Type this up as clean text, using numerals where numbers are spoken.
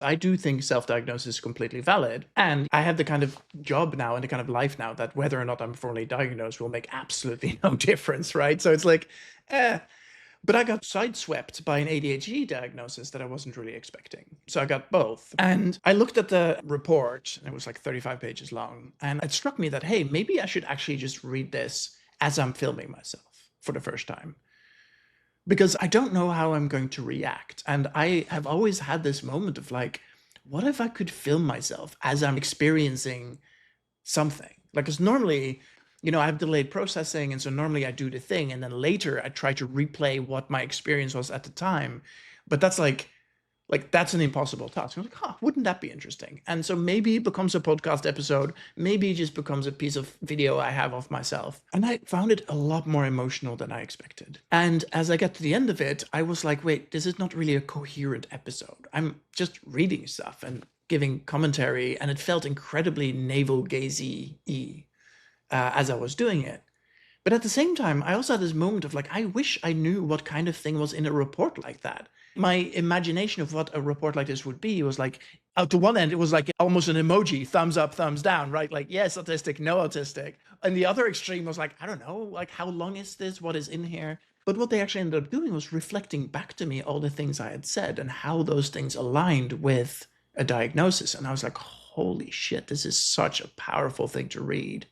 I do think self-diagnosis is completely valid. And I have the kind of job now and the kind of life now that whether or not I'm formally diagnosed will make absolutely no difference, right? So it's like, eh. But I got sideswept by an ADHD diagnosis that I wasn't really expecting. So I got both. And I looked at the report, and it was like 35 pages long. And it struck me that, hey, maybe I should actually just read this as I'm filming myself for the first time. Because I don't know how I'm going to react. And I have always had this moment of like, what if I could film myself as I'm experiencing something? Like, because normally, I have delayed processing. And so normally I do the thing. And then later I try to replay what my experience was at the time. But that's like that's an impossible task. I'm like, wouldn't that be interesting? And so maybe it becomes a podcast episode. Maybe it just becomes a piece of video I have of myself. And I found it a lot more emotional than I expected. And as I got to the end of it, I was like, wait, this is not really a coherent episode. I'm just reading stuff and giving commentary. And it felt incredibly navel-gazing as I was doing it. But at the same time, I also had this moment of like, I wish I knew what kind of thing was in a report like that. My imagination of what a report like this would be was like, to one end, it was like almost an emoji, thumbs up, thumbs down, right? Like, yes, autistic, no autistic. And the other extreme was like, I don't know, like, how long is this? What is in here? But what they actually ended up doing was reflecting back to me all the things I had said and how those things aligned with a diagnosis. And I was like, holy shit, this is such a powerful thing to read.